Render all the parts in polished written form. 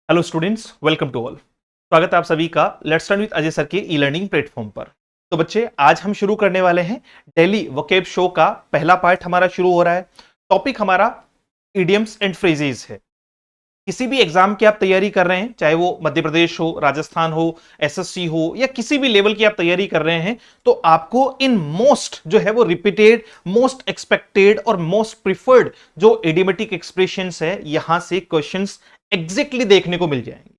Hello students, welcome to all. स्वागत है आप सभी का let's learn with Ajay sir के ई लर्निंग प्लेटफॉर्म पर। तो बच्चे, आज हम शुरू करने वाले हैं डेली वोकैब शो का पहला पार्ट हमारा शुरू हो रहा है। टॉपिक हमारा इडियम्स एंड फ्रेजेस है। किसी भी एग्जाम की आप तैयारी कर रहे हैं, चाहे वो मध्य प्रदेश हो, राजस्थान हो, एसएससी हो या किसी भी लेवल की आप तैयारी कर रहे हैं, तो आपको इन मोस्ट जो है वो रिपीटेड, मोस्ट एक्सपेक्टेड और मोस्ट प्रिफर्ड जो इडियोमेटिक एक्सप्रेशंस है, यहां से क्वेश्चंस एग्जैक्टली देखने को मिल जाएंगे।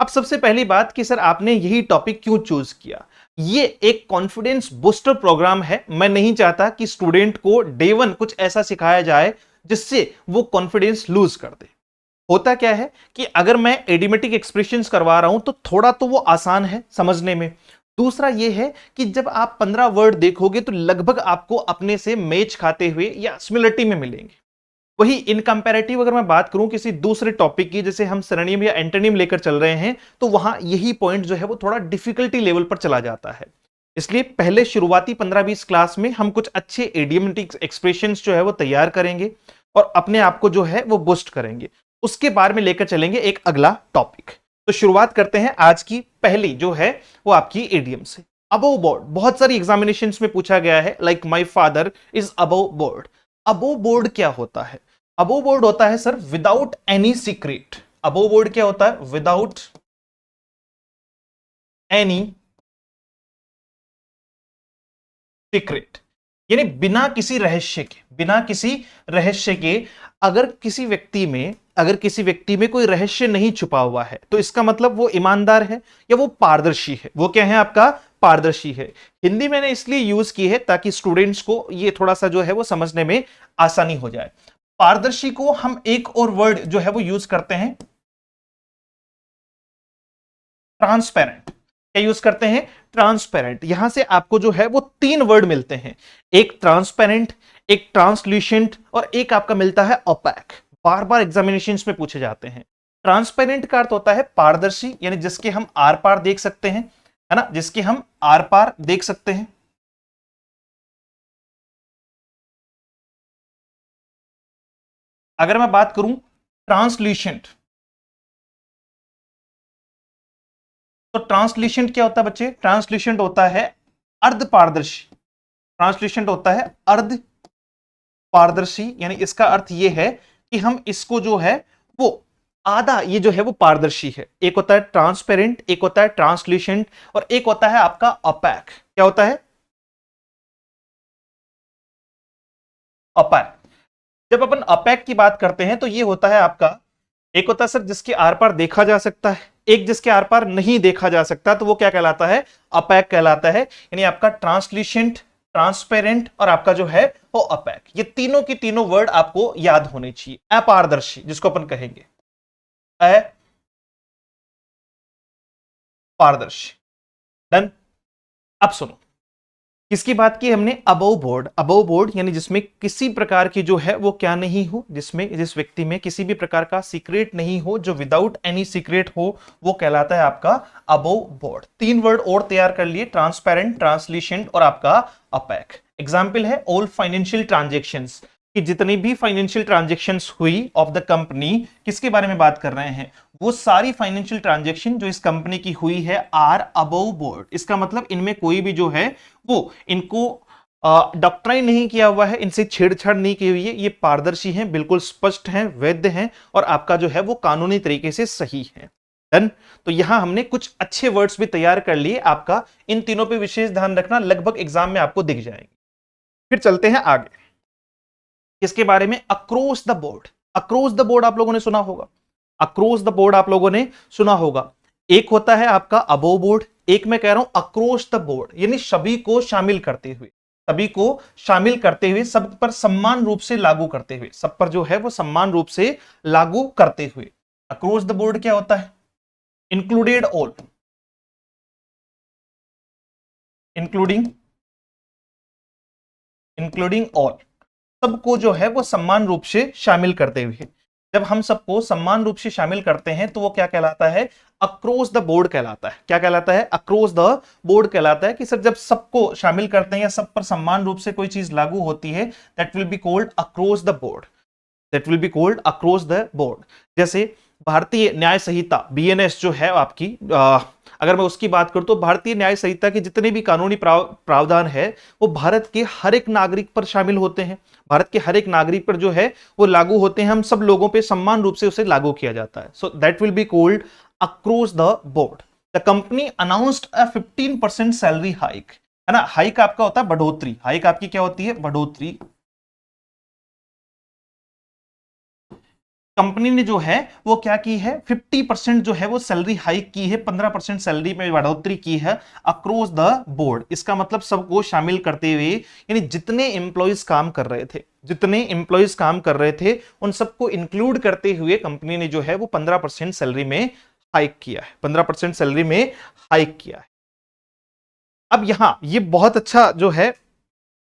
अब सबसे पहली बात कि सर आपने यही टॉपिक क्यों चूज किया। ये एक कॉन्फिडेंस बूस्टर प्रोग्राम है। मैं नहीं चाहता कि स्टूडेंट को डे वन कुछ ऐसा सिखाया जाए जिससे वो कॉन्फिडेंस लूज कर दे। होता क्या है कि अगर मैं एडिमेटिक एक्सप्रेशंस करवा रहा हूं तो थोड़ा तो वो आसान है समझने में। दूसरा ये है कि जब आप 15 वर्ड देखोगे तो लगभग आपको अपने से मैच खाते हुए या सिमिलरिटी में मिलेंगे। वही इन कंपैरेटिव अगर मैं बात करूं किसी दूसरे टॉपिक की, जैसे हम सिनोनिम या एंटोनिम लेकर चल रहे हैं, तो वहां यही पॉइंट जो है वो थोड़ा डिफिकल्टी लेवल पर चला जाता है। इसलिए पहले शुरुआती 15-20 क्लास में हम कुछ अच्छे इडियोमेटिक एक्सप्रेशंस जो है वो तैयार करेंगे और अपने आप को जो है वो बूस्ट करेंगे। उसके बारे में लेकर चलेंगे एक अगला टॉपिक। तो शुरुआत करते हैं आज की पहली जो है वो आपकी इडियम से। अबव बोर्ड बहुत सारी एग्जामिनेशंस में पूछा गया है, like my father is above board. Above board क्या होता है? अबव बोर्ड होता है sir without any secret. Above board क्या होता है? विदाउट एनी सीक्रेट, यानी बिना किसी रहस्य के, बिना किसी रहस्य के। अगर किसी व्यक्ति में कोई रहस्य नहीं छुपा हुआ है तो इसका मतलब वो ईमानदार है या वो पारदर्शी है। वो क्या है? आपका पारदर्शी है। हिंदी मैंने इसलिए यूज की है ताकि स्टूडेंट्स को ये थोड़ा सा जो है वो समझने में आसानी हो जाए। पारदर्शी को हम एक और वर्ड जो है वो यूज करते हैं, ट्रांसपेरेंट। क्या यूज करते हैं? ट्रांसपेरेंट। यहां से आपको जो है वो 3 वर्ड मिलते हैं, एक ट्रांसपेरेंट, एक ट्रांसल्यूसेंट और एक आपका मिलता है ओपैक। बार बार एग्जामिनेशंस में पूछे जाते हैं। ट्रांसपेरेंट का अर्थ होता है पारदर्शी, यानी जिसके हम आर पार देख सकते हैं, है ना, जिसके हम आर पार देख सकते हैं। अगर मैं बात करूं ट्रांसल्यूसेंट, तो ट्रांसल्यूसेंट क्या होता है बच्चे? ट्रांसल्यूसेंट होता है अर्ध पारदर्शी। ट्रांसल्यूसेंट होता है अर्ध पारदर्शी, यानी इसका अर्थ यह है कि हम इसको जो है वो आधा, ये जो है वो पारदर्शी है। एक होता है ट्रांसपेरेंट, एक होता है ट्रांसल्यूसेंट और एक होता है आपका ओपैक। क्या होता है? ओपैक। जब अपन ओपैक की बात करते हैं तो ये होता है आपका, एक होता है सर जिसके आर पार देखा जा सकता है, एक जिसके आर पार नहीं देखा जा सकता, तो वो क्या कहलाता है? ओपैक कहलाता है। यानी आपका ट्रांसल्यूसेंट, ट्रांसपेरेंट और आपका जो है वो ओपैक, ये तीनों की तीनों वर्ड आपको याद होने चाहिए। अपारदर्शी जिसको अपन कहेंगे, अपारदर्शी। डन। अब सुनो, किसकी बात की हमने? Above board. अबव बोर्ड यानी जिसमें किसी प्रकार की जो है वो क्या नहीं हो, जिसमें जिस व्यक्ति में किसी भी प्रकार का सीक्रेट नहीं हो, जो विदाउट एनी सीक्रेट हो, वो कहलाता है आपका अबव बोर्ड। 3 वर्ड और तैयार कर लिए, ट्रांसपेरेंट, ट्रांसल्यूसेंट और आपका ओपैक। एग्जाम्पल है ऑल फाइनेंशियल ट्रांजेक्शंस, कि जितनी भी फाइनेंशियल ट्रांजेक्शंस हुई ऑफ द कंपनी, किसके बारे में बात कर रहे हैं? वो सारी फाइनेंशियल ट्रांजेक्शन जो इस कंपनी की हुई है आर अबव बोर्ड। इसका मतलब इनमें कोई भी जो है वो इनको डॉक्ट्राइन नहीं किया हुआ है, इनसे छेड़छाड़ नहीं की हुई है, ये पारदर्शी हैं, बिल्कुल स्पष्ट हैं, वैध हैं और आपका जो है वो कानूनी तरीके से सही है। डन। तो यहां हमने कुछ अच्छे वर्ड्स भी तैयार कर लिए। आपका इन तीनों पे विशेष ध्यान रखना, लगभग एग्जाम में आपको दिख जाएंगे। फिर चलते हैं आगे, किसके बारे में? Across the board. Across the board आप लोगों ने सुना होगा, अक्रॉस द बोर्ड आप लोगों ने सुना होगा। एक होता है आपका अबोव बोर्ड, एक मैं कह रहा हूं अक्रॉस द बोर्ड, यानी सभी को शामिल करते हुए, सभी को शामिल करते हुए, सब पर समान रूप से लागू करते हुए, सब पर जो है वो समान रूप से लागू करते हुए। अक्रॉस द बोर्ड क्या होता है? Included all, including, including all, सबको जो है वो समान रूप से शामिल करते हुए। जब हम सबको समान रूप से शामिल करते हैं तो वो क्या कहलाता है? अक्रॉस द बोर्ड कहलाता है। क्या कहलाता है? अक्रॉस द बोर्ड कहलाता है। कि सर जब सबको शामिल करते हैं या सब पर समान रूप से कोई चीज लागू होती है, that will be called across the board, that will be called across the board. जैसे भारतीय न्याय संहिता बीएनएस जो है आपकी, अगर मैं उसकी बात करूं तो भारतीय न्याय संहिता के जितने भी कानूनी प्रावधान है वो भारत के हर एक नागरिक पर शामिल होते हैं। भारत के हर एक नागरिक पर जो है वो लागू होते हैं, हम सब लोगों पे समान रूप से उसे लागू किया जाता है। So that will be called across the board. The company announced a 15% salary hike, है ना। हाइक आपका होता है बढ़ोतरी, हाइक आपकी क्या होती है, बढ़ोतरी। कंपनी ने जो है वो क्या की है, 50% जो है वो सैलरी हाइक की है, 15% सैलरी में बढ़ोतरी की है अक्रॉस द बोर्ड। इसका मतलब सबको शामिल करते हुए, यानी जितने एम्प्लॉइज काम कर रहे थे, जितने एम्प्लॉइज काम कर रहे थे उन सबको इंक्लूड करते हुए कंपनी ने जो है वो 15% सैलरी में हाइक किया है, 15% सैलरी में हाइक किया है। अब यहां ये बहुत अच्छा जो है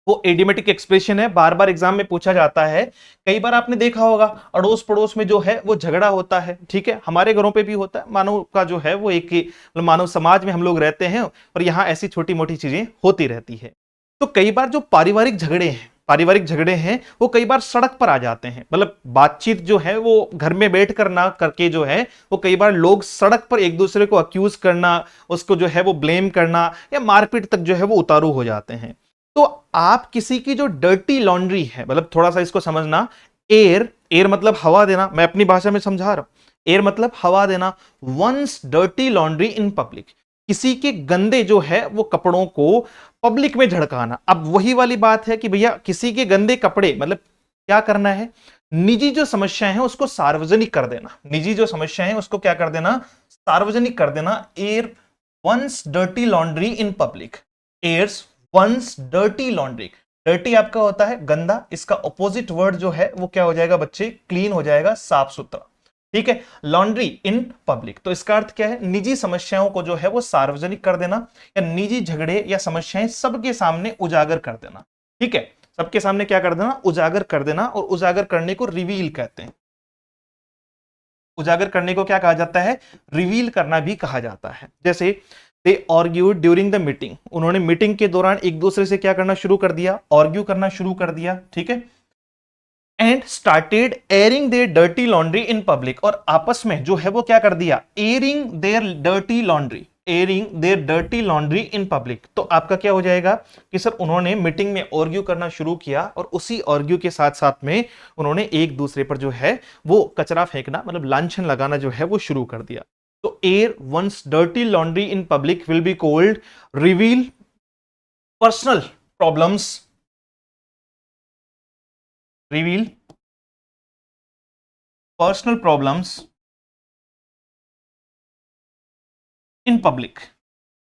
वो एडिमेटिक एक्सप्रेशन है, बार बार एग्जाम में पूछा जाता है। कई बार आपने देखा होगा अड़ोस पड़ोस में जो है वो झगड़ा होता है, ठीक है, हमारे घरों पे भी होता है। मानव का जो है वो एक मानव समाज में हम लोग रहते हैं और यहाँ ऐसी छोटी मोटी चीजें होती रहती है। तो कई बार जो पारिवारिक झगड़े हैं, पारिवारिक झगड़े हैं वो कई बार सड़क पर आ जाते हैं। मतलब बातचीत जो है वो घर में बैठ कर ना करके जो है वो कई बार लोग सड़क पर एक दूसरे को अक्यूज करना, उसको जो है वो ब्लेम करना या मारपीट तक जो है वो उतारू हो जाते हैं। तो आप किसी की जो डर्टी लॉन्ड्री है, मतलब थोड़ा सा इसको समझना, एयर, एयर मतलब हवा देना, मैं अपनी भाषा में समझा रहा हूं, एयर मतलब हवा देना। Once dirty laundry in public, किसी के गंदे जो है वो कपड़ों को पब्लिक में झड़काना। अब वही वाली बात है कि भैया किसी के गंदे कपड़े मतलब क्या करना है, निजी जो समस्याएं हैं उसको सार्वजनिक कर देना, निजी जो समस्या है उसको क्या कर देना, सार्वजनिक कर देना। Air one's dirty laundry in public, airs one's dirty laundry. Dirty आपका होता है गंदा, इसका ऑपोजिट वर्ड जो है वो क्या हो जाएगा बच्चे, क्लीन हो जाएगा, साफ सुथरा, ठीक है। लॉन्ड्री इन पब्लिक, तो इसका अर्थ क्या है, निजी समस्याओं को जो है वो सार्वजनिक कर देना या निजी झगड़े या समस्याएं सबके सामने उजागर कर देना, ठीक है। सबके सामने क्या कर देना, उजागर कर देना। और उजागर करने को रिवील कहते हैं। उजागर करने को क्या कहा जाता है, रिवील करना भी कहा जाता है। जैसे दे आर्ग्यूड ड्यूरिंग द मीटिंग, उन्होंने मीटिंग के दौरान एक दूसरे से क्या करना शुरू कर दिया, आर्ग्यू करना शुरू कर दिया, ठीक है। And started airing their dirty laundry in public, और आपस में जो है वो क्या कर दिया, airing their dirty laundry, airing their dirty laundry in public. तो आपका क्या हो जाएगा कि सर उन्होंने मीटिंग में आर्ग्यू करना शुरू किया और उसी आर्ग्यू के साथ साथ में उन्होंने एक दूसरे पर जो है वो कचरा फेंकना, मतलब लांछन लगाना जो है वो शुरू कर दिया। तो air one's dirty laundry in public will be called reveal personal problems, reveal personal problems in public,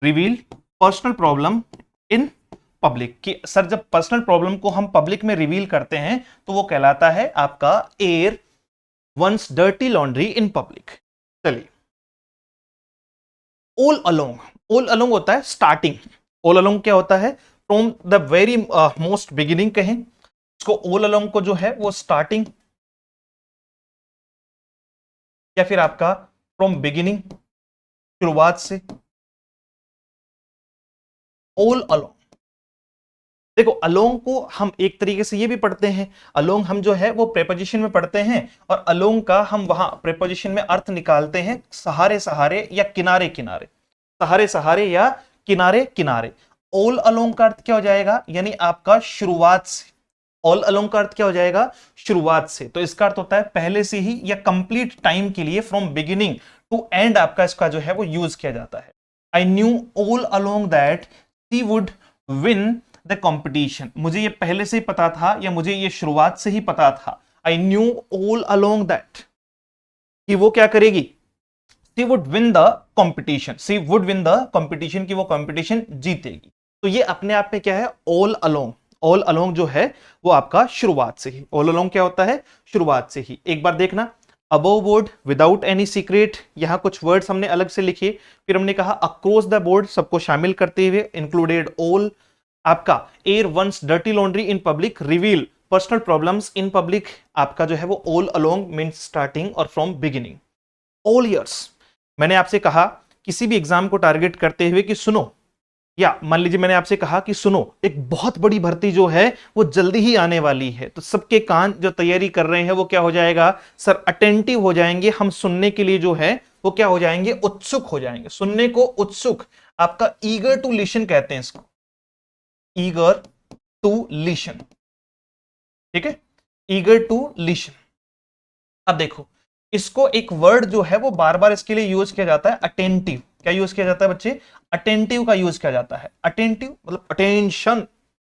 reveal personal problem in public. कि सर जब पर्सनल प्रॉब्लम को हम पब्लिक में रिवील करते हैं तो वो कहलाता है आपका air one's dirty laundry in public. चलिए, ऑल अलोंग, ऑल अलोंग होता है स्टार्टिंग। ऑल अलोंग क्या होता है, from the very most beginning कहें इसको, ऑल अलोंग को जो है वो स्टार्टिंग या फिर आपका फ्रॉम बिगिनिंग, शुरुआत से, ऑल अलोंग। देखो अलोंग को हम एक तरीके से ये भी पढ़ते हैं, अलोंग हम जो है वो प्रेपोजिशन में पढ़ते हैं और अलोंग का हम वहां प्रेपोजिशन में अर्थ निकालते हैं सहारे सहारे या किनारे किनारे, सहारे सहारे या किनारे किनारे। ऑल अलोंग का अर्थ क्या हो जाएगा, यानी आपका शुरुआत से। ऑल अलोंग का अर्थ क्या हो जाएगा, शुरुआत से। तो इसका अर्थ होता है पहले से ही या कंप्लीट टाइम के लिए, फ्रॉम बिगिनिंग टू एंड आपका इसका जो है वो यूज किया जाता है। I knew all along that she would win the competition, मुझे ये पहले से ही पता था या मुझे ये शुरुआत से ही पता था। I knew all along that कि वो क्या करेगी, she would win the competition, she would win the competition, कि वो कंपटीशन जीतेगी। तो ये अपने आप में क्या है, ऑल अलोंग। ऑल अलोंग जो है वो आपका शुरुआत से ही, ऑल अलोंग क्या होता है, शुरुआत से ही। एक बार देखना, above board, without any secret, यहां कुछ वर्ड्स हमने अलग से लिखे, फिर हमने कहा अक्रॉस द बोर्ड, सबको शामिल करते हुए, इंक्लूडेड ऑल। आपका air one's dirty laundry in public, reveal personal problems in public, आपका जो है वो ऑल अलोंग मींस स्टार्टिंग और फ्रॉम बिगिनिंग। ऑल ईयर्स, मैंने आपसे कहा किसी भी एग्जाम को टारगेट करते हुए कि सुनो या मान लीजिए मैंने आपसे कहा कि सुनो एक बहुत बड़ी भर्ती जो है वो जल्दी ही आने वाली है, तो सबके कान जो तैयारी कर रहे हैं वो क्या हो जाएगा सर, अटेंटिव हो जाएंगे, हम सुनने के लिए जो है वो क्या हो जाएंगे, उत्सुक हो जाएंगे, सुनने को उत्सुक, आपका ईगर टू लिसन कहते हैं इसको, ईगर टू लिसन, ठीक है, ईगर टू लिसन। अब देखो इसको एक वर्ड जो है वो बार बार इसके लिए यूज किया जाता है, अटेंटिव। क्या यूज किया जाता है बच्चे, अटेंटिव का यूज किया जाता है। अटेंटिव मतलब अटेंशन,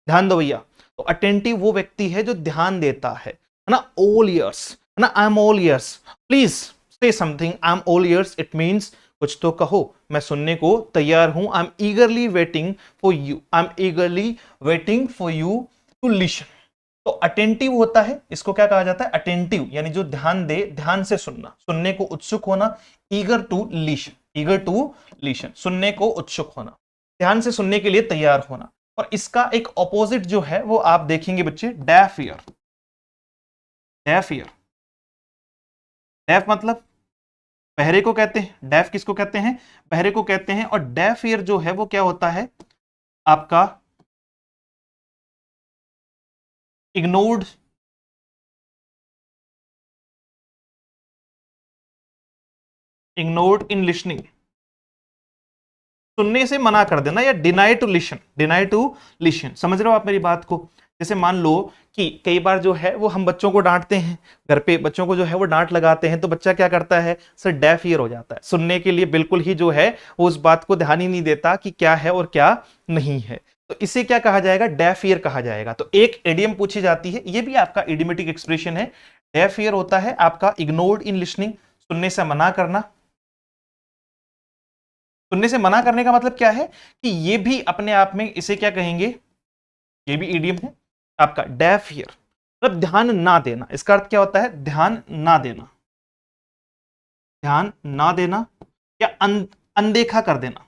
ध्यान दो भैया। तो अटेंटिव वो व्यक्ति है जो ध्यान देता है ना, ऑल ईयर्स, है ना, I am all ears, please say something, I am all ears, it means कुछ तो कहो, मैं सुनने को तैयार हूं, I am eagerly waiting for you, I am eagerly waiting for you to listen. तो अटेंटिव होता है, इसको क्या कहा जाता है, अटेंटिव, यानी जो ध्यान दे, ध्यान से सुनना, सुनने को उत्सुक होना। Eager to listen, eager to listen, सुनने को उत्सुक होना, ध्यान से सुनने के लिए तैयार होना। और इसका एक ऑपोजिट जो है वो आप देखेंगे बच्चे, deaf ear. Deaf ear, deaf मतलब बहरे को कहते हैं, डेफ किसको कहते हैं, बहरे को कहते हैं। और डेफ ईयर जो है वो क्या होता है आपका, इग्नोर्ड, इग्नोर्ड इन लिसनिंग, सुनने से मना कर देना, या deny to listen, deny to listen, समझ रहे हो आप मेरी बात को। जैसे मान लो कि कई बार जो है वो हम बच्चों को डांटते हैं, घर पे बच्चों को जो है वो डांट लगाते हैं, तो बच्चा क्या करता है सर, डेफ ईयर हो जाता है, सुनने के लिए बिल्कुल ही जो है वो उस बात को ध्यान ही नहीं देता कि क्या है और क्या नहीं है। तो इसे क्या कहा जाएगा, डेफ ईयर कहा जाएगा। तो एक एडियम पूछी जाती है, ये भी आपका इडियोमेटिक एक्सप्रेशन है। डेफ ईयर होता है आपका इग्नोर्ड इन लिसनिंग, सुनने से मना करना। सुनने से मना करने का मतलब क्या है कि ये भी अपने आप में, इसे क्या कहेंगे, ये भी ईडियम है आपका, डेफ ईयर मतलब ध्यान ना देना। इसका अर्थ क्या होता है, ध्यान ना देना, ध्यान ना देना, या अनदेखा कर देना।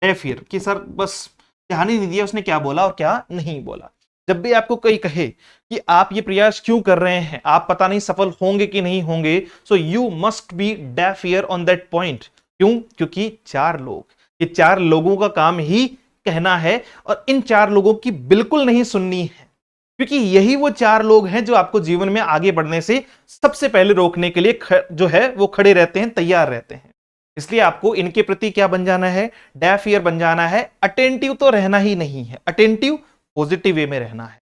डेफ ईयर कि सर बस ध्यान ही नहीं दिया, उसने क्या बोला और क्या नहीं बोला। जब भी आपको कोई कहे कि आप ये प्रयास क्यों कर रहे हैं, आप पता नहीं सफल होंगे कि नहीं होंगे, so you must be deaf ear on that point. क्यों, क्योंकि चार लोग, ये चार लोगों का काम ही कहना है, और इन चार लोगों की बिल्कुल नहीं सुननी है, क्योंकि यही वो चार लोग हैं जो आपको जीवन में आगे बढ़ने से सबसे पहले रोकने के लिए जो है वो खड़े रहते हैं, तैयार रहते हैं। इसलिए आपको इनके प्रति क्या बन जाना है, डेफ ईयर बन जाना है। अटेंटिव तो रहना ही नहीं है, अटेंटिव पॉजिटिव वे में रहना है।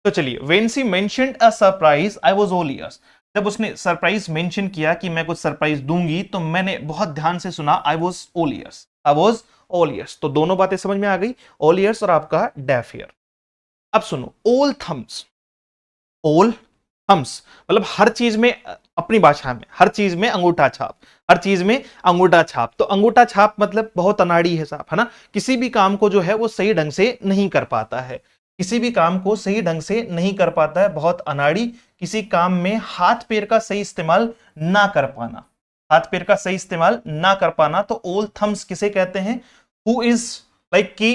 तो चलिए, when she mentioned a surprise I was all years, जब उसने सरप्राइज मेंशन किया कि मैं कुछ सरप्राइज दूंगी, तो मैंने बहुत ध्यान से सुना, I was all years, I was all years. तो दोनों बातें समझ में आ गई, ऑल ईयर्स और आपका डेफ ईयर। अब सुनो, ऑल थम्स, ऑल थम्स मतलब हर चीज में, अपनी भाषा में हर चीज में अंगूठा छाप, हर चीज में अंगूठा छाप। तो अंगूठा छाप मतलब बहुत अनाड़ी है साहब, है ना, किसी भी काम को जो है वो सही ढंग से नहीं कर पाता है, किसी भी काम को सही ढंग से नहीं कर पाता है, बहुत अनाड़ी, किसी काम में हाथ पैर का सही इस्तेमाल ना कर पाना, हाथ पैर का सही इस्तेमाल ना कर पाना। तो ऑल थम्स किसे कहते हैं, हु इज लाइक कि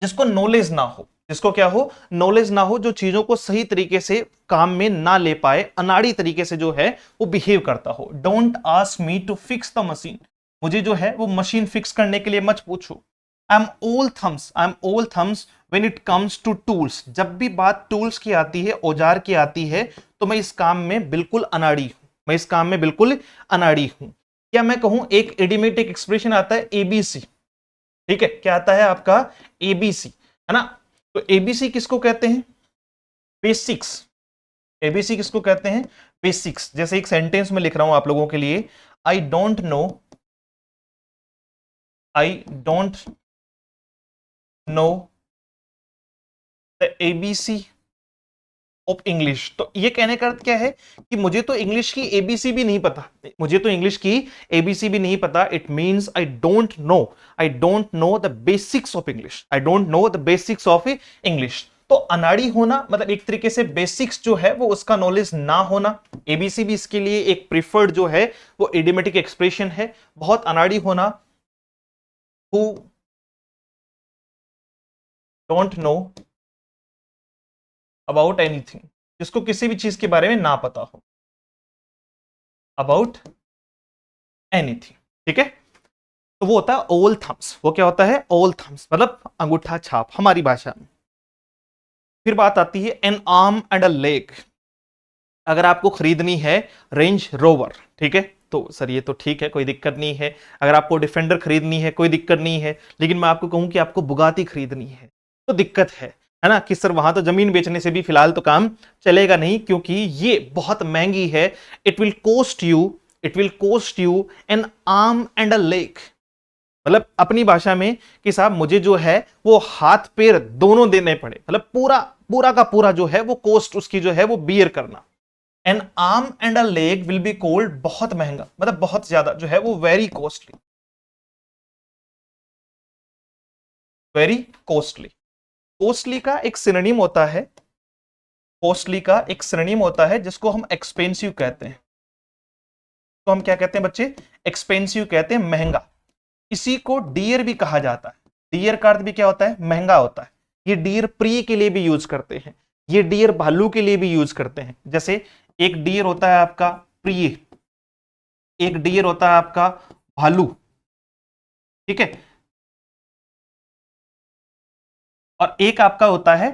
जिसको नॉलेज ना हो, जिसको क्या हो, नॉलेज ना हो, जो चीजों को सही तरीके से काम में ना ले पाए, अनाड़ी तरीके से जो है वो बिहेव करता हो। Don't ask me to fix the machine, मुझे जो है वो मशीन फिक्स करने के लिए मत पूछो। I am all thumbs, I am all thumbs when it comes to tools, जब भी बात टूल्स की आती है, औजार की आती है, तो मैं इस काम में बिल्कुल अनाड़ी हूं, मैं इस काम में बिल्कुल अनाड़ी हूं। क्या मैं कहूं, एक इडियोमेटिक एक्सप्रेशन आता है एबीसी, ठीक है, क्या आता है आपका, एबीसी, है ना। तो एबीसी किसको कहते हैं, बेसिक्स, एबीसी किसको कहते हैं, बेसिक्स। जैसे एक सेंटेंस में लिख रहा हूं आप लोगों के लिए, I don't know, I don't know the ABC of English. तो ये कहने का अर्थ क्या है कि मुझे तो इंग्लिश की एबीसी भी नहीं पता, मुझे तो इंग्लिश की एबीसी भी नहीं पता। It means I don't know, I don't know the basics of English, I don't know the basics of English. तो अनाड़ी होना मतलब एक तरीके से बेसिक्स जो है वो उसका नॉलेज ना होना। एबीसी भी इसके लिए एक प्रिफर्ड जो है वो इडियोमेटिक एक्सप्रेशन है। बहुत अनाड़ी होना, who don't know about anything, जिसको किसी भी चीज के बारे में ना पता हो, अबाउट एनीथिंग, ठीक है। तो वो होता है ओवल थम्स। वो क्या होता है? ओवल थम्स, मतलब अंगूठा छाप हमारी भाषा में। फिर बात आती है N arm and a leg. अगर आपको खरीदनी है रेंज रोवर, ठीक है, तो सर ये तो ठीक है, कोई दिक्कत नहीं है। अगर आपको डिफेंडर खरीदनी है कोई दिक्कत नहीं है, लेकिन मैं आपको कहूं कि आपको बुगाती खरीदनी है तो दिक्कत है ना, कि सर वहां तो जमीन बेचने से भी फिलहाल तो काम चलेगा नहीं, क्योंकि ये बहुत महंगी है। It will cost you, it will cost you an arm and a leg. मतलब अपनी भाषा में कि साहब मुझे जो है वो हाथ पैर दोनों देने पड़े, मतलब पूरा पूरा का पूरा जो है वो कोस्ट उसकी जो है वो बियर करना। N arm and a leg will be cold, बहुत महंगा, मतलब बहुत ज्यादा जो है वो very costly, very costly. Costly का एक सिनोनिम होता है, कॉस्टली का एक सिनोनिम होता है जिसको हम एक्सपेंसिव कहते हैं। तो हम क्या कहते हैं बच्चे? एक्सपेंसिव कहते हैं, महंगा। इसी को डियर भी कहा जाता है। डियर का अर्थ भी क्या होता है? महंगा होता है। ये डियर प्रिय के लिए भी यूज करते हैं, ये डियर भालू के लिए भी यूज करते हैं। जैसे एक डियर होता है आपका प्रिय, एक डियर होता है आपका भालू, ठीक है, और एक आपका होता है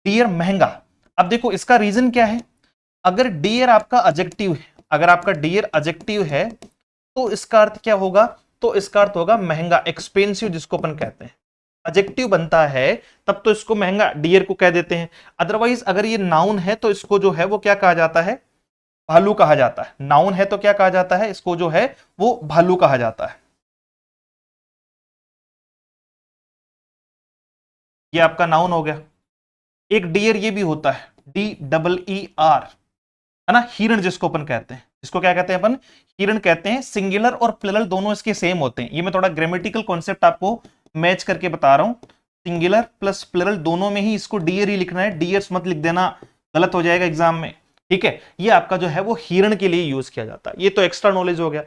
डियर महंगा। अब देखो इसका रीजन क्या है। अगर डियर आपका एडजेक्टिव है, अगर आपका डियर एडजेक्टिव है तो इसका अर्थ क्या होगा? तो इसका अर्थ होगा महंगा, एक्सपेंसिव जिसको अपन कहते हैं। एडजेक्टिव बनता है तब तो इसको महंगा डियर को कह देते हैं। अदरवाइज अगर ये नाउन है तो इसको जो है वो क्या कहा जाता है? भालू कहा जाता है। नाउन है तो क्या कहा जाता है? इसको जो है वो भालू कहा जाता है। ये आपका नाउन हो गया। एक डियर ये भी होता है, DEER, है ना, हिरण जिसको अपन कहते हैं। इसको क्या कहते हैं अपन? हिरण कहते हैं। सिंगुलर और प्लुरल दोनों इसके सेम होते हैं। ये मैं थोड़ा ग्रामेटिकल कॉन्सेप्ट आपको मैच करके बता रहा हूं। सिंगुलर प्लस प्लुरल दोनों में ही इसको डियर ही लिखना है, डियर्स मत लिख देना, गलत हो जाएगा एग्जाम में, ठीक है। ये आपका जो है वो हिरण के लिए यूज किया जाता है। ये तो एक्स्ट्रा नॉलेज हो गया,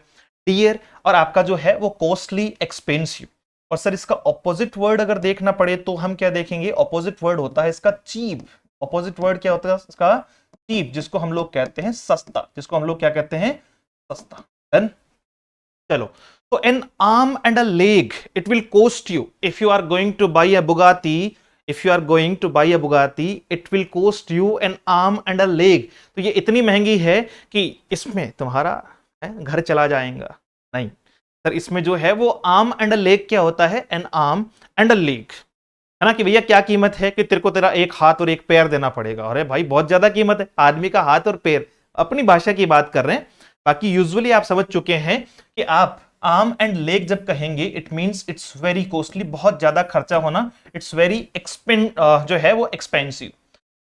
डियर। और आपका जो है वो कॉस्टली, एक्सपेंसिव। और सर इसका ऑपोजिट वर्ड अगर देखना पड़े तो हम क्या देखेंगे? ऑपोजिट वर्ड होता है इसका चीप। ऑपोजिट वर्ड क्या होता है इसका? चीप, जिसको हम लोग कहते हैं सस्ता, जिसको हम लोग क्या कहते हैं? सस्ता। डन। चलो, तो an arm and a leg it will cost you if you are going to buy a Bugatti, if you are going to buy a Bugatti it will cost you an arm and a leg. तो ये इतनी महंगी है कि इसमें तुम्हारा घर चला जाएगा। नहीं सर, इसमें जो है वो आर्म एंड अ लेग क्या होता है? N arm and a leg, है ना, कि भैया क्या कीमत है कि तेरे को तेरा एक हाथ और एक पैर देना पड़ेगा। अरे भाई बहुत ज्यादा कीमत है, आदमी का हाथ और पैर। अपनी भाषा की बात कर रहे हैं, बाकी यूजुअली आप समझ चुके हैं कि आप आर्म एंड लेग जब कहेंगे it means it's very costly, बहुत ज्यादा खर्चा होना। इट्स वेरी जो है वो expensive.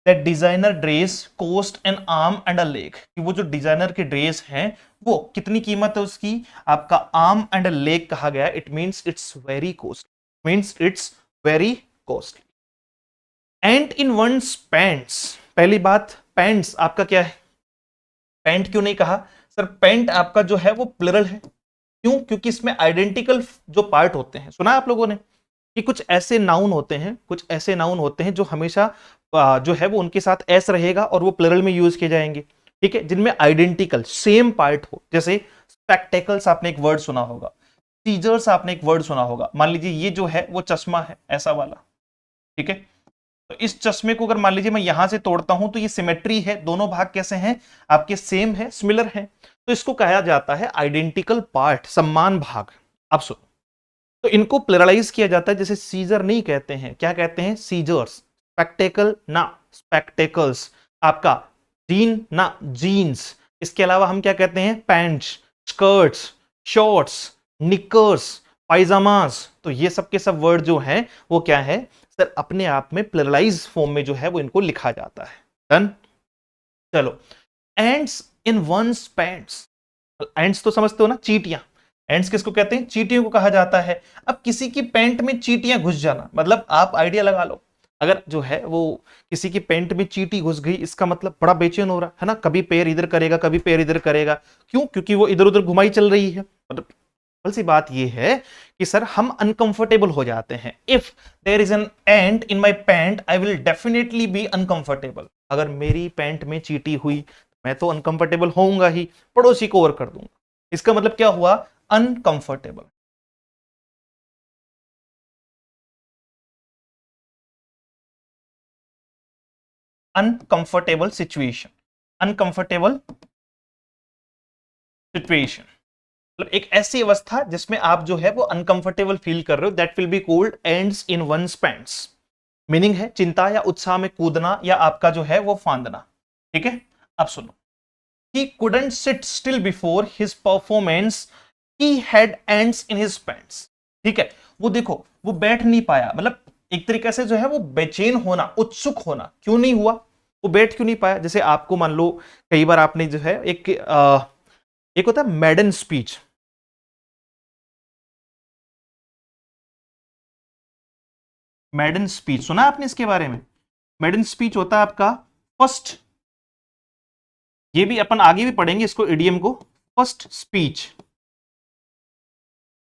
That designer dress cost an arm and a leg, कि वो जो डिजाइनर की ड्रेस है वो कितनी कीमत है उसकी? आपका आर्म एंड अ लेग कहा गया, it means it's very cost, means it's very costly. Ants in one's pants, पहली बात पैंट्स आपका क्या है? पैंट क्यों नहीं कहा? सर पैंट आपका जो है वो प्लुरल है। क्यों? क्योंकि इसमें आइडेंटिकल जो पार्ट होते हैं, सुना है आप लोगों ने कि कुछ ऐसे नाउन होते हैं, कुछ ऐसे नाउन होते हैं जो हमेशा जो है वो उनके साथ एस रहेगा और वो प्लुरल में यूज किए जाएंगे, ठीक है, जिनमें आइडेंटिकल सेम पार्ट हो। जैसे स्पेक्टेकल्स आपने एक वर्ड सुना होगा, सीजर्स आपने एक वर्ड सुना होगा। मान लीजिए ये जो है वो चश्मा है ऐसा वाला, ठीक है, तो इस चश्मे को अगर मान लीजिए मैं यहां से तोड़ता हूं तो ये सिमेट्री है, दोनों भाग कैसे हैं? आपके सेम है, सिमिलर है, तो इसको कहा जाता है आइडेंटिकल पार्ट, सम्मान भाग। अब सुनो, तो इनको प्लुरलाइज किया जाता है, जैसे सीजर नहीं कहते हैं, क्या कहते हैं? सीजर्स। स्पेक्टेकल ना स्पेक्टेकल्स, आपका जीन ना जीन्स। इसके अलावा हम क्या कहते हैं? Pants, skirts, shorts, knickers, pyjamas. तो ये सब के सब वर्ड जो हैं वो क्या है सर? अपने आप में प्लुरलाइज फॉर्म में जो है वो इनको लिखा जाता है। डन। चलो, ants in one's pants. Ants तो समझते हो ना, चींटियां। एंड्स किसको कहते हैं? चींटियों को कहा जाता है। अब किसी की पैंट में चींटियां घुस जाना, मतलब आप आइडिया लगा लो, अगर जो है वो किसी की पैंट में चींटी घुस गई, इसका मतलब बड़ा बेचैन हो रहा है ना, कभी पैर इधर करेगा कभी पैर इधर करेगा। क्यों? क्योंकि वो इधर उधर घुमाई चल रही है। मतलब सिंपल सी बात ये है कि सर हम अनकंफर्टेबल हो जाते हैं। If there is an ant in my pant I will definitely be uncomfortable. अगर मेरी पैंट में चींटी हुई मैं तो अनकंफर्टेबल होऊंगा ही, पड़ोसी को और कर दूंगा। इसका मतलब क्या हुआ? Uncomfortable. Uncomfortable situation, uncomfortable situation मतलब एक ऐसी अवस्था जिसमें आप जो है वो अनकंफर्टेबल फील कर रहे हो, that will be called ants in one's pants. Meaning है चिंता या उत्साह में कूदना या आपका जो है वो फांदना। ठीक है, अब सुनो। He couldn't sit still before his performance. He had ants in his pants. ठीक है, वो देखो वो बैठ नहीं पाया, मतलब एक तरीके से जो है वो बेचैन होना, उत्सुक होना। क्यों नहीं हुआ, वो बैठ क्यों नहीं पाया? जैसे आपको मान लो कई बार आपने जो है एक होता है मैडन स्पीच। मैडन स्पीच सुना आपने इसके बारे में? मैडन स्पीच होता है आपका फर्स्ट, ये भी अपन आगे भी पढ़ेंगे इसको, इडियम को। फर्स्ट स्पीच,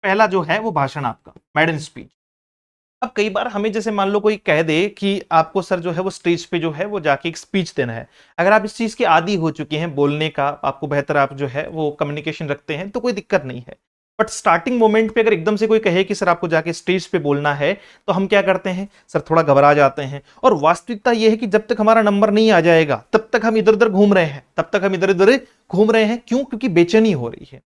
पहला जो है वो भाषण आपका, मैडन स्पीच। अब कई बार हमें जैसे मान लो कोई कह दे कि आपको सर जो है वो स्टेज पे जो है वो जाके एक स्पीच देना है। अगर आप इस चीज के आदी हो चुके हैं बोलने का, आपको बेहतर आप जो है वो कम्युनिकेशन रखते हैं, तो कोई दिक्कत नहीं है। बट स्टार्टिंग मोमेंट पे अगर एकदम से कोई कहे कि सर आपको जाके स्टेज पे बोलना है, तो हम क्या करते हैं सर, थोड़ा घबरा जाते हैं। और वास्तविकता यह है कि जब तक हमारा नंबर नहीं आ जाएगा तब तक हम इधर उधर घूम रहे हैं, तब तक हम इधर उधर घूम रहे हैं। क्यों? क्योंकि बेचैनी हो रही है।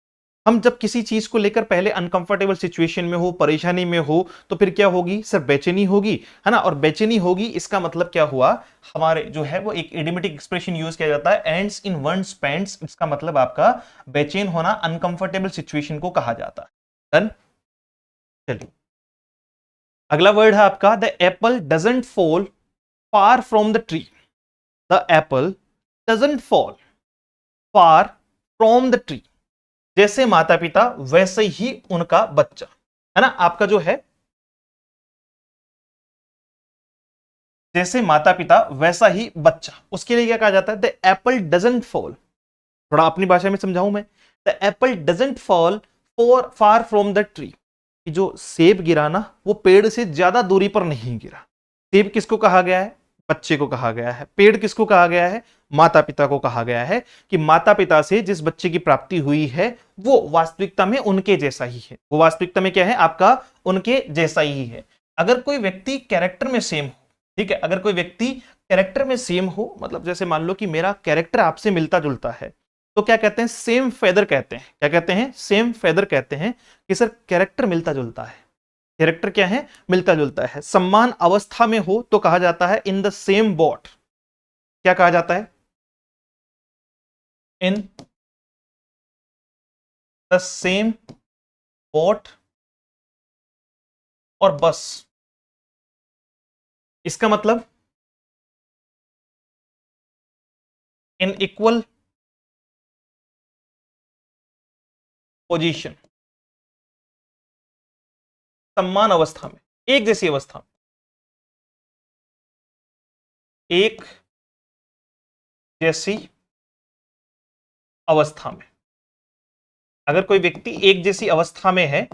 हम जब किसी चीज को लेकर पहले अनकंफर्टेबल सिचुएशन में हो, परेशानी में हो, तो फिर क्या होगी सर, बेचैनी होगी, है ना। और बेचैनी होगी, इसका मतलब क्या हुआ, हमारे जो है वो एक इडियोमेटिक एक्सप्रेशन यूज किया जाता है, एंड्स इन वंस पैंट्स। इसका मतलब आपका बेचैन होना, अनकंफर्टेबल सिचुएशन को कहा जाता है। डन, चलिए अगला वर्ड है आपका the Apple doesn't fall far from the tree. The Apple doesn't fall far from the tree. जैसे माता पिता वैसे ही उनका बच्चा, है ना। आपका जो है जैसे माता पिता वैसा ही बच्चा, उसके लिए क्या कहा जाता है, द एप्पल डजंट फॉल। थोड़ा अपनी भाषा में समझाऊं मैं, the Apple doesn't fall far from the tree. कि जो सेब गिरा ना, वो पेड़ से ज्यादा दूरी पर नहीं गिरा। सेब किसको कहा गया है? बच्चे को कहा गया है। पेड़ किसको कहा गया है? माता पिता को कहा गया है। कि माता पिता से जिस बच्चे की प्राप्ति हुई है वो वास्तविकता में उनके जैसा ही है। वो वास्तविकता में क्या है आपका, उनके जैसा ही है। अगर कोई व्यक्ति कैरेक्टर में सेम हो, ठीक है, अगर कोई व्यक्ति कैरेक्टर में सेम हो, मतलब जैसे मान लो कि मेरा कैरेक्टर आपसे मिलता जुलता है, तो क्या कहते हैं, सेम फेदर कहते हैं। क्या कहते हैं? सेम फेदर कहते हैं कि सर कैरेक्टर मिलता जुलता है। कैरेक्टर क्या है? मिलता जुलता है। समान अवस्था में हो तो कहा जाता है इन द सेम बॉट। क्या कहा जाता है? इन द सेम बॉट और बस। इसका मतलब इन इक्वल पोजीशन, समान अवस्था में, एक जैसी अवस्था में, एक जैसी अवस्था में। अगर कोई व्यक्ति एक जैसी अवस्था में है,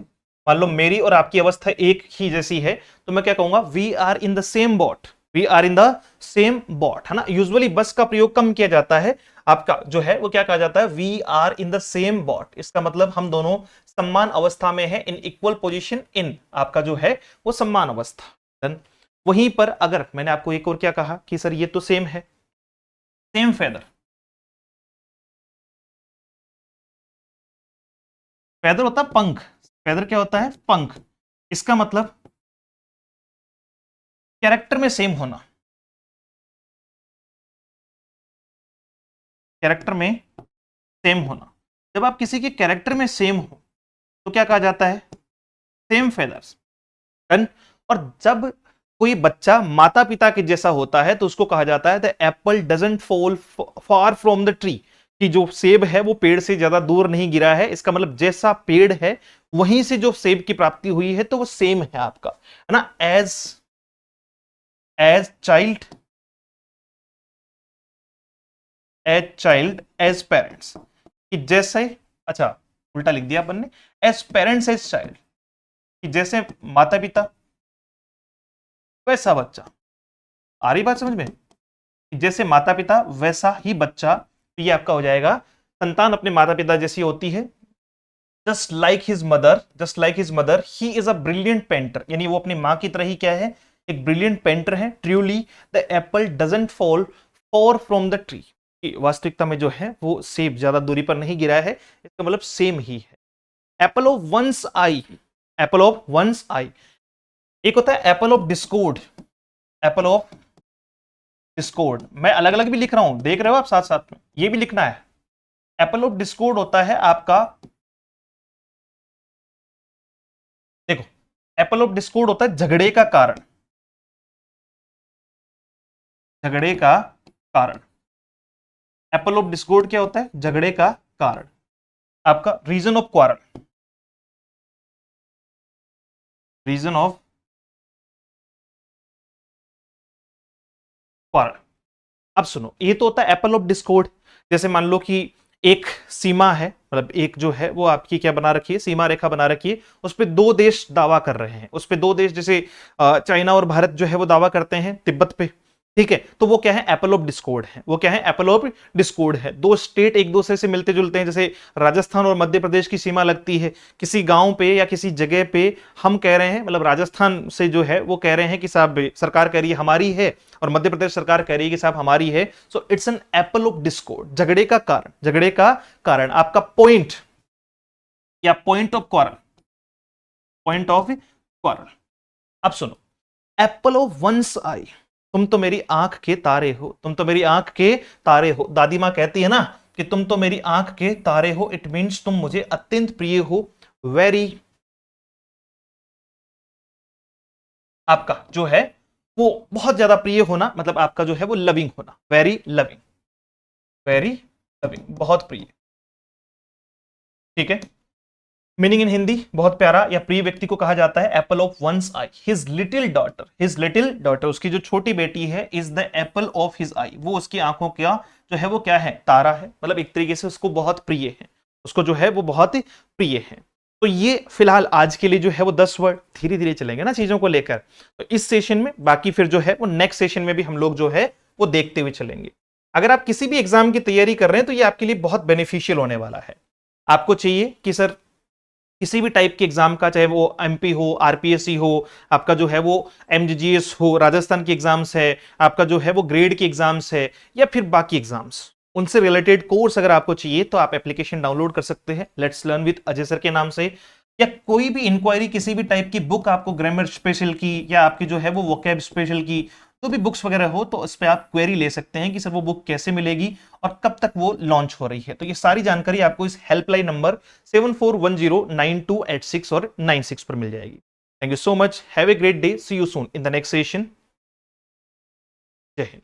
मान लो मेरी और आपकी अवस्था एक ही जैसी है, तो मैं क्या कहूंगा, we are in the same boat. We are in the same boat, है ना। यूजुअली बस का प्रयोग कम किया जाता है, आपका जो है वो क्या कहा जाता है, we are in the same boat. इसका मतलब हम दोनों समान अवस्था में है, इन इक्वल पोजीशन, इन आपका जो है वो समान अवस्था। डन। वहीं पर अगर मैंने आपको एक और क्या कहा कि सर ये तो सेम है, सेम फेदर। फेदर होता है पंख, फेदर क्या होता है, पंख। इसका मतलब कैरेक्टर में सेम होना, कैरेक्टर में सेम होना। जब आप किसी के कैरेक्टर में सेम हो तो क्या कहा जाता है, सेम फेदर्स। डन। और जब कोई बच्चा माता पिता के जैसा होता है तो उसको कहा जाता है the Apple doesn't fall far from the tree. कि जो सेब है वो पेड़ से ज्यादा दूर नहीं गिरा है। इसका मतलब जैसा पेड़ है वहीं से जो सेब की प्राप्ति हुई है तो वो सेम है आपका, है ना। As as child, as child as parents. कि जैसे, अच्छा उल्टा लिख दिया अपन ने, एज पेरेंट्स एज चाइल्ड। कि जैसे माता पिता वैसा बच्चा। आ रही बात समझ में? जैसे माता पिता वैसा ही बच्चा, तो ये आपका हो जाएगा, संतान अपने माता पिता जैसी होती है। Just like his mother, just like his mother he is a brilliant painter. यानी वो अपनी मां की तरह ही क्या है, एक ब्रिलियंट पेंटर है। Truly the Apple doesn't fall for from the tree, वास्तविकता में जो है वो सेब ज्यादा दूरी पर नहीं गिरा है, इसका मतलब सेम ही है। Apple of one's eye, apple of one's eye. एक होता है apple of discord, apple of discord. मैं अलग अलग भी लिख रहा हूं, देख रहे हो आप, साथ साथ में ये भी लिखना है। एप्पल ऑफ डिस्कॉर्ड होता है आपका, देखो एप्पल ऑफ डिस्कॉर्ड होता है झगड़े का कारण, झगड़े का कारण। एप्पल ऑफ डिस्कॉर्ड क्या होता है? झगड़े का कारण, आपका reason of quarrel, reason of quarrel. अब सुनो, ये तो होता है एप्पल ऑफ डिस्कॉर्ड। जैसे मान लो कि एक सीमा है, मतलब एक जो है वो आपकी क्या बना रखी है, सीमा रेखा बना रखी है, उस पे दो देश दावा कर रहे हैं, उस पे दो देश जैसे चाइना और भारत जो है वो दावा करते हैं तिब्बत पे, ठीक है, तो वो क्या है? एप्पल ऑफ डिस्कॉर्ड है। वो क्या है? एप्पल ऑफ डिस्कॉर्ड है। दो स्टेट एक दूसरे से मिलते जुलते हैं, जैसे राजस्थान और मध्य प्रदेश की सीमा लगती है किसी गांव पे या किसी जगह पे। हम कह रहे हैं, मतलब राजस्थान से जो है वो कह रहे हैं कि साहब सरकार कह रही है हमारी है, और मध्य प्रदेश सरकार कह रही है कि साहब हमारी है। So it's an apple of Discord, झगड़े का कारण, झगड़े का कारण। आपका पॉइंट या point of quarrel, point of quarrel. अब सुनो, एप्पल ऑफ वंस आई, तुम तो मेरी आंख के तारे हो, तुम तो मेरी आंख के तारे हो। दादी मां कहती है ना कि तुम तो मेरी आंख के तारे हो, इट मींस तुम मुझे अत्यंत प्रिय हो। वेरी, आपका जो है वो बहुत ज्यादा प्रिय होना, मतलब आपका जो है वो लविंग होना, वेरी लविंग, वेरी लविंग, बहुत प्रिय, ठीक है। मीनिंग इन हिंदी बहुत प्यारा, या प्रिय व्यक्ति को कहा जाता है apple of one's eye. His little daughter, his little daughter, उसकी जो छोटी बेटी है, is the apple of his eye, वो उसकी आंखों का जो है वो क्या है? तारा है। मतलब एक तरीके से उसको बहुत प्रिय है, उसको जो है वो बहुत प्रिय है। तो ये फिलहाल आज के लिए जो है वो 10 वर्ड, धीरे धीरे चलेंगे ना चीजों को लेकर, तो इस सेशन में, बाकी फिर जो है वो नेक्स्ट सेशन में भी हम लोग जो है वो देखते हुए चलेंगे। अगर आप किसी भी एग्जाम की तैयारी कर रहे हैं तो ये आपके लिए बहुत बेनिफिशियल होने वाला है। आपको चाहिए कि सर किसी भी टाइप के एग्जाम का, चाहे वो एमपी हो, आरपीएससी हो, आपका जो है वो एमजीजीएस हो, राजस्थान की एग्जाम्स है, आपका जो है वो ग्रेड की एग्जाम्स है, या फिर बाकी एग्जाम्स, उनसे रिलेटेड कोर्स अगर आपको चाहिए तो आप एप्लीकेशन डाउनलोड कर सकते हैं let's learn with Ajay sir के नाम से। या कोई भी इंक्वायरी, किसी भी टाइप की बुक आपको, ग्रामर स्पेशल की या आपकी जो है वो वोकैब स्पेशल की, जो भी बुक्स वगैरह हो, तो इस पर आप क्वेरी ले सकते हैं कि सर वो बुक कैसे मिलेगी और कब तक वो लॉन्च हो रही है। तो ये सारी जानकारी आपको इस हेल्पलाइन नंबर 74109286 और 96 पर मिल जाएगी। Thank you so much, have a great day, see you soon in the next session. जय हिंद।